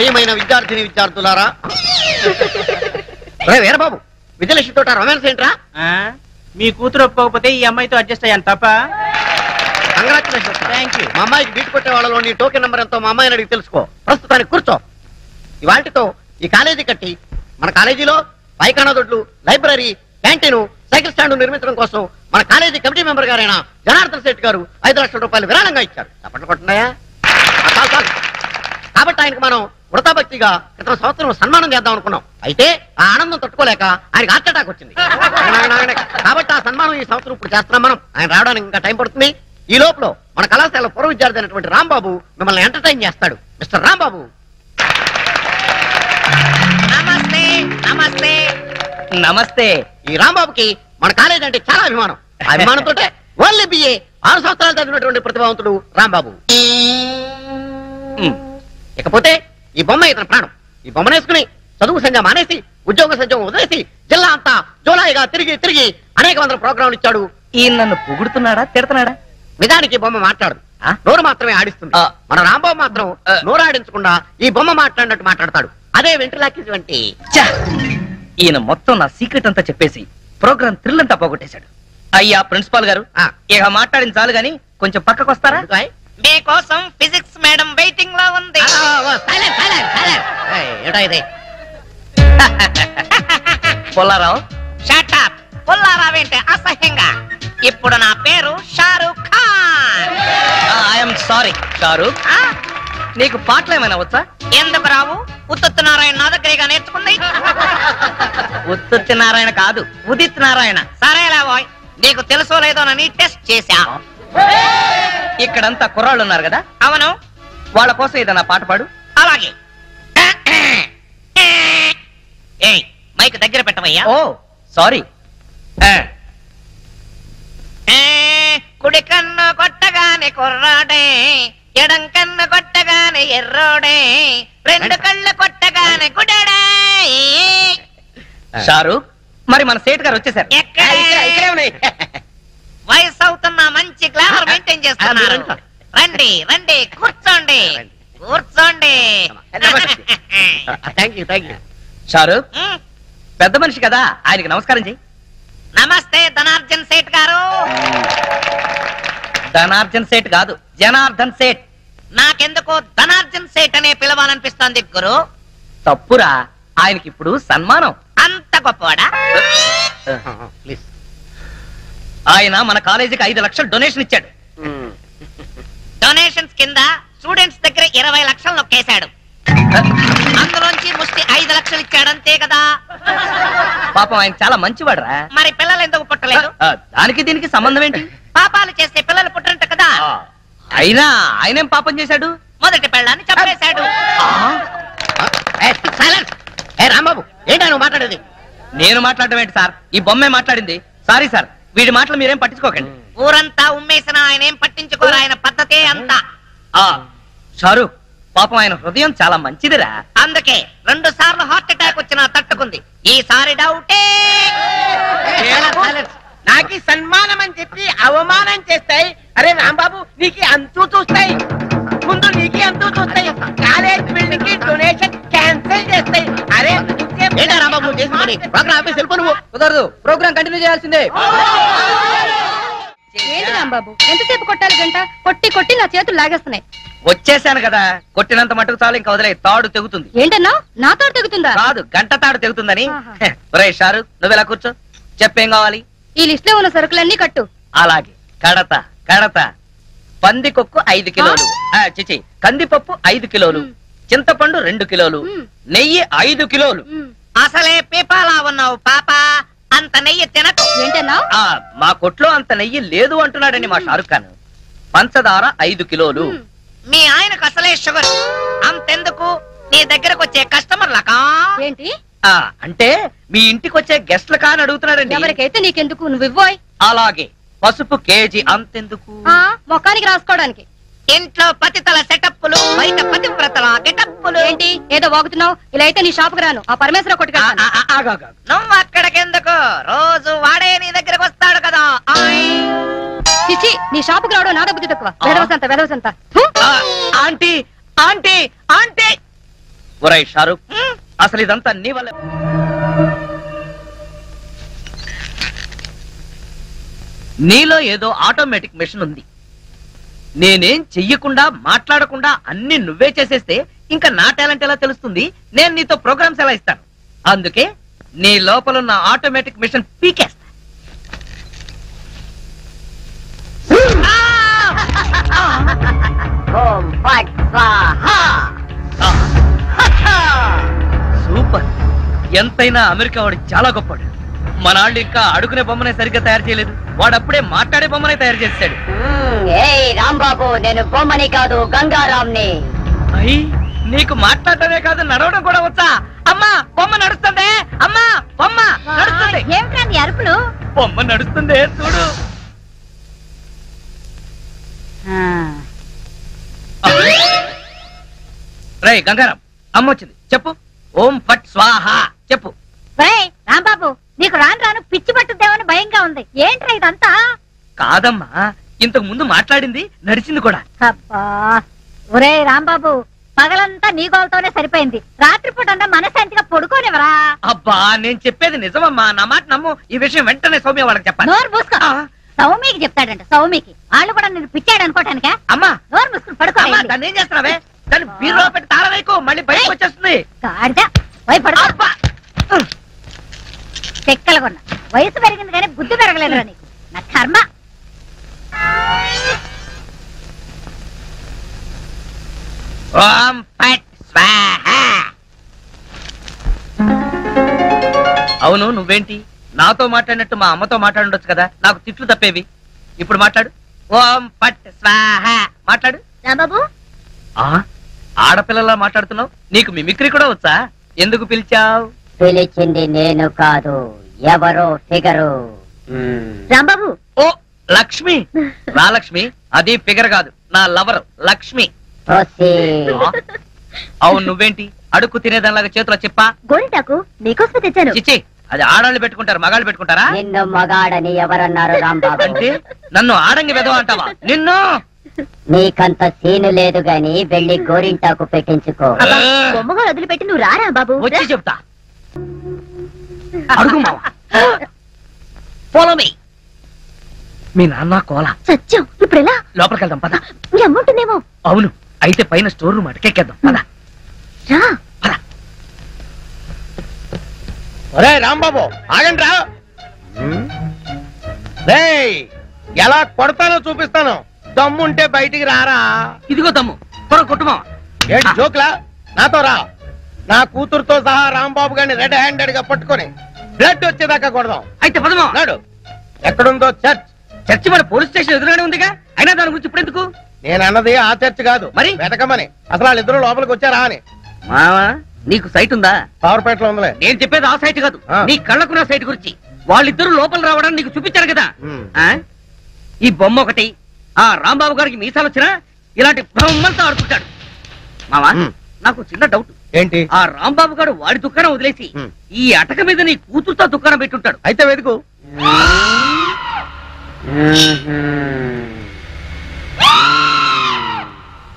ప్రియమైన విద్యార్థిని విద్యార్థులారా, వీరబాబు విజయలక్ష్మి తోట రొమాన్స్ ఏంట్రా? మీ కూతురు ఒప్పుకోకపోతే ఈ అమ్మాయితో అడ్జస్ట్ అయ్యాను తప్ప. కంగ్రాచులేషన్స్. Thank you. మా అమ్మాయికి బీట్ కొట్టే వాళ్ళలో నీ టోకెన్ నెంబర్ ఎంతో మా అమ్మాయిని అడిగి తెలుసుకో. ప్రస్తుతానికి కూర్చో. ఇవాటితో ఈ కాలేజీ కట్టి మన కాలేజీలో పైకానా దొడ్లు, లైబ్రరీ, క్యాంటీన్, సైకిల్ స్టాండ్ నిర్మించడం కోసం మన కాలేజీ కమిటీ మెంబర్ గారైన జనార్దన్ శెట్టి గారు 5 లక్షల రూపాయలు విరాళంగా ఇచ్చారు. తప్పట్లు కొట్టున్నాయా? కాబట్టి ఆయనకు మనం వృతాభక్తిగా క్రితం సంవత్సరం సన్మానం చేద్దాం అనుకున్నాం. అయితే ఆ ఆనందం తట్టుకోలేక ఆయనకు హార్ట్ అటాక్ వచ్చింది. కాబట్టి ఆ సన్మానం ఈ సంవత్సరం ఇప్పుడు చేస్తున్నాం మనం. ఆయన రావడానికి ఇంకా టైం పడుతుంది. ఈ లోపల మన కళాశాల పూర్వ విద్యార్థి అయినటువంటి రాంబాబు మిమ్మల్ని ఎంటర్టైన్ చేస్తాడు. మిస్టర్ రాంబాబు. నమస్తే. నమస్తే. నమస్తే. ఈ రాంబాబుకి మన కాలేజ్ అంటే చాలా అభిమానం. ఆ అభిమానంతో ఓన్లీ బిఏ 6 సంవత్సరాలు చదివినటువంటి ప్రతిభావంతుడు రాంబాబు. ఇకపోతే ఈ బొమ్మ ఇతని ప్రాణం. ఈ బొమ్మనేసుకుని చదువు సంజ మానేసి ఉద్యోగ సంజం వదిలేసి జిల్లా అంతా జోలాయిగా తిరిగి తిరిగి అనేక వందల ప్రోగ్రాంలు ఇచ్చాడు. ఈ నన్ను పొగుడుతున్నాడా తిడతాడా? నిజానికి బొమ్మ మాట్లాడు, నోరు మాత్రమే ఆడిస్తుంది. మన రాంబాబు మాత్రం నోరు ఆడించకుండా ఈ బొమ్మ మాట్లాడినట్టు మాట్లాడతాడు. అదే వెంట్రులాకి వంటి. ఈయన మొత్తం నా సీక్రెట్ అంతా చెప్పేసి ప్రోగ్రామ్ థ్రిల్ అంతా పోగొట్టేశాడు. అయ్యా ప్రిన్సిపాల్ గారు, ఇక మాట్లాడింది చాలు గాని కొంచెం పక్కకు వస్తారా? మీకోసం ఫిజిక్స్ మేడం వెయిటింగ్ లో ఉంది. పుల్లారావు. Shut up. పుల్లారావేంటే అసహ్యంగా. ఇప్పుడు నా పేరు షారూక్ ఖాన్. I'm sorry Shahrukh. నీకు పాటలు ఏమైనా వచ్చా? ఎందుకు రావు? ఉత్తుత్ నారాయణ నా దగ్గరగా నేర్చుకుంది. ఉత్తుత్ నారాయణ కాదు, ఉదిత్ నారాయణ. సరేలా బాయ్, నీకు తెలుసో లేదోనని టెస్ట్ చేశా. ఇక్కడంతా కుర్రాళ్ళు ఉన్నారు కదా? అవును. వాళ్ళ కోసం ఏదైనా పాట పాడు. అలాగే. ఏయ్, మైక్ దగ్గర పెట్టవయ్యా. ఓ సారీ. కుడి కన్ను కొట్టగానే కుర్రాడే, ఎడం కన్ను కొట్టగానే ఎర్రోడే, 2 కళ్ళు కొట్టగానే గుడడే. షారూక్, మరి మన సేట్ గారు వచ్చేసారు. వయసు అవుతున్న మంచి గ్లామర్ మెయింటైన్ చేస్తున్నారు. రండి రండి, కూర్చోండి కూర్చోండి. షారూక్, పెద్ద మనిషి కదా, ఆయనకి నమస్కారం చెయ్యి. నమస్తే ధనార్జన్ సేట్ గారు. ధనార్జన్ సేట్ కాదు, జనార్దన్ సేట్. నాకెందుకో ధనార్జన్ సేట్ అనే పిలవాలనిపిస్తోంది గురు. తప్పురా, ఆయనకి ఇప్పుడు సన్మానం. అంత గొప్పవాడా? ఆయన మన కాలేజీకి 5 లక్షలు డొనేషన్ ఇచ్చాడు. డొనేషన్స్ కింద స్టూడెంట్స్ దగ్గర 20 లక్షలు నొక్కేశాడు. అందులోంచి ముష్టి 5 లక్షలు ఇచ్చాడు, అంతే కదా? పాపం ఆయన చాలా మంచివాడురా. మరి పిల్లలు ఎందుకు పుట్టలేదు? దానికి దీనికి సంబంధం ఏంటి? పాపాలు చేస్తే పిల్లలు పుట్టరంట కదా. అయినా ఆయనేం పాపం చేశాడు? మొదటి పెళ్ళాన్ని చంపేశాడు. రాంబాబు, ఏంటా నువ్వు మాట్లాడేది? నేను మాట్లాడటం ఏంటి సార్? ఈ బొమ్మే మాట్లాడింది. సారీ సార్, వీడి మాటలు మీరేం పట్టించుకోకండి. ఊరంతా ఉమ్మేసిన ఆయన ఏం పట్టించుకోరు. ఆయన పద్ధతే అంతా. షారూక్, పాపం ఆయన హృదయం చాలా మంచిదిరా. అందుకే 2 సార్లు హార్ట్ అటాక్ వచ్చినా తట్టుకుంది. ఈసారి డౌటే. నాకి సన్మానం అని చెప్పి అవమానం చేస్తాయి. అరే రాంబాబు, నీకు అంతూ చూస్తాయి. ముందు నీకు అంతూ చూస్తాయి. కాలేజ్ బిల్డింగ్ కి డొనేషన్ క్యాన్సిల్ చేస్తాయి. అరే రాంబాబు, ప్రోగ్రామ్ ఆఫీస్ వెళ్ళిపో. నువ్వు కుదరదు, ప్రోగ్రామ్ కంటిన్యూ చేయాల్సిందే. ఏంటి రాంబాబు, ఎంతసేపు కొట్టాలి? గంట కొట్టి కొట్టి నా చేతులు లాగేస్తున్నాయి. వచ్చేసాను కదా, కొట్టినంత మటుకు చాలు, ఇంకా వదిలే. తాడు తెగుతుంది. ఏంటన్నా, నా తాడు తెగుతుందా? కాదు, గంట తాడు తెగుతుందని. ఒరే షారూక్, నువ్వెలా కూర్చో. చెప్పేం కావాలి? ఈ లిస్ట్ లో ఉన్న సరుకులన్నీ కట్టు. అలాగే. కడత కడత. పందికొక్కు 5 కిలోలు, చిచి కందిపప్పు 5 కిలోలు, చింతపండు 2 కిలోలు, నెయ్యి 5 కిలోలు. అసలే పీపాలా ఉన్నావు పాప, అంత నెయ్యి తినకు. ఏంటన్నా? మా కొట్లో అంత నెయ్యి లేదు అంటున్నాడని మా షారుఖ్ ఖాన్. పంచదార 5 కిలోలు. మీ ఆయనకు అసలే షుగర్. అంతెందుకు, నీ దగ్గరకు వచ్చే కస్టమర్లకా? ఏంటి అంటే మీ ఇంటికి వచ్చే గెస్ట్ల కాని అడుగుతున్నాడండి. ఎవరికైతే నీకెందుకు, నువ్వు ఇవ్వోయ్. అలాగే. పసుపు కేజీ అంతెందుకు? మొఖానికి రాసుకోవడానికి. ఇంట్లో పతితల సెటప్పులు, బయట పతివ్రతల గెటప్పులు. ఏంటి ఏదో వాగుతున్నావు? ఇలా అయితే నీ షాపుకు రాను, ఆ పరమేశ్వర కొట్టుకెళ్తాను. నువ్వు అక్కడికెందుకు? రోజు వాడే నీ దగ్గరకు వస్తాడు కదా. చిచ్చి, నీ షాపుకు రావడం నా బుద్ధి తక్కువ. వెదవసంత వెదవసంత. ఆంటీ ఆంటీ ఆంటీ, ఒరేయ్ షారూక్, అసలు ఇదంతా నీ వల్ల. నీలో ఏదో ఆటోమేటిక్ మెషిన్ ఉంది. నేనేం చెయ్యకుండా మాట్లాడకుండా అన్ని నువ్వే చేసేస్తే ఇంకా నా టాలెంట్ ఎలా తెలుస్తుంది? నేను నీతో ప్రోగ్రామ్స్ ఎలా ఇస్తాను? అందుకే నీ లోపల ఉన్న ఆటోమేటిక్ మిషన్ పీకేస్తా. సూపర్. ఎంతైనా అమెరికా వాడు చాలా గొప్పవాడు. మన వాళ్ళు ఇంకా అడుగునే బొమ్మనే సరిగ్గా తయారు చేయలేదు, వాడు అప్పుడే మాట్లాడే బొమ్మనే తయారు చేశాడు. రాంబాబు, నేను బొమ్మని కాదు గంగారాంని. అయ్యి, నీకు మాట్లాడటమే కాదు నడవడం కూడా వచ్చా? అమ్మా బొమ్మ నడుస్తుంది, అమ్మా బొమ్మ నడుస్తుంది. ఏమిటండి అరుపులు? బొమ్మ నడుస్తుంది చూడు. రే గంగారాం, అమ్మ వచ్చింది, చెప్పు. ఓం ఫట్ స్వాహ చెప్పు. రాంబాబు, నీకు రాను రాను పిచ్చి పట్టుద్దేమని భయంగా ఉంది. ఏంట్రా ఇదంతా? కాదమ్మా, ఇంతకు ముందు మాట్లాడింది నడిచింది కూడా. అబ్బా, ఒరే రాంబాబు, పగలంతా నీ గోలతోనే సరిపోయింది. రాత్రిపూట మనశాంతిగా పడుకోనివరా? అబ్బా, నేను చెప్పేది నిజమమ్మా, నా మాట నమ్ము. ఈ విషయం వెంటనే సౌమ్య వాళ్ళకి చెప్పాలి. నోరు మూసుకో. సౌమికి చెప్తాడంట. సౌమికి వాళ్ళు కూడా నేను పిచ్చాడు అనుకోటానికా? అమ్మా, నోరు మూసుకుని పడుకో. దాన్ని ఏం చేస్తున్నావే? దాన్ని బీరులో పెట్టి తాళవేకు, మళ్ళీ బయటకు వచ్చేస్తుంది. పడుకో. చెక్కలగొన్న వయసు పెరిగింది కానీ బుద్ధి పెరగలేదురా నీకు. నా కర్మ. ఓం ఫట్ స్వాహ. అవును, నువ్వేంటి నాతో మాట్లాడినట్టు మా అమ్మతో మాట్లాడుండొచ్చు కదా, నాకు తిట్లు తప్పేవి. ఇప్పుడు మాట్లాడు. ఓం ఫట్ స్వాహ మాట్లాడు. రాంబాబు, ఆడపిల్లలా మాట్లాడుతున్నావు. నీకు మిమిక్రీ కూడా వచ్చా? ఎందుకు పిలిచావు? పిలిచింది నేను కాదు, ఎవరో ఫిగరు. రాంబాబు. ఓ లక్ష్మి. నా లక్ష్మి, అది ఫిగర్ కాదు, నా లవర్ లక్ష్మి. అవును, నువ్వేంటి అడుక్కు తినేదానిలాగా చేతిలో చెప్పా? గోరింటాకు నీకోసం తెచ్చాను. చిచ్చి, అది ఆడాళ్ళు పెట్టుకుంటారు, మగాళ్ళు పెట్టుకుంటారా? నిన్ను మగాడని ఎవరన్నారు రాంబాబు? అంటే నన్ను ఆడంగి వెదవ అంటావా? నిన్ను. నీకంత సీను లేదు గాని వెళ్ళి గోరింటాకు పెట్టించుకో. బొమ్మగా వదిలిపెట్టి నువ్వు రారా బాబు? వచ్చి చెప్తా. అడుగు మావా. Follow me. మీ నాన్న కోల సత్యం. ఇప్పుడు ఎలా? లోపలికి వెళ్దాం పద. మీ అమ్ముంటుందేమో. అవును, అయితే పైన స్టోర్ రూమ్ అటకెక్కేద్దాం పద. రా. ఒరే రాంబాబు, ఆగండి రా. రేయ్, ఎలా కొడతానో చూపిస్తాను. దమ్ముంటే బయటికి రారా. ఇదిగో దమ్ము, కొట్టుమా. ఏంటి జోక్లా? నాతో రా. నా కూతురుతో సహా రాంబాబు గారిని రెడ్ హ్యాండెడ్ గా పట్టుకొని బ్లడ్ వచ్చేదాకా కొడదాం. అయితే పదమా. నాడు ఎక్కడుందో చర్చ్. చర్చి మన పోలీస్ స్టేషన్ ఎదురుగానే ఉందిగా, అయినా దాని గురించి ఇప్పుడు ఎందుకు? నేను అన్నది ఆ చర్చ్ కాదు, మరి వెతకమని. అసలు వాళ్ళిద్దరూ లోపలికి వచ్చారా అని. మావా, నీకు సైట్ ఉందా? పవర్పేటలో ఉందిలే. నేను చెప్పేది ఆ సైట్ కాదు, నీ కళ్ళకున్న సైట్ గురించి. వాళ్ళిద్దరూ లోపల రావడానికి నీకు చూపించారు కదా. ఈ బొమ్మ ఒకటి, ఆ రాంబాబు గారికి మీసాలు వచ్చినా ఇలాంటి బొమ్మలతో ఆడుకుంటాడు. మావా, నాకు చిన్న డౌట్. ఏంటి? ఆ రాంబాబు గారు వాడి దుకాణం వదిలేసి ఈ అటక మీద నీ కూతురుతో దుకాణం పెట్టుంటాడు. అయితే వెతుకు.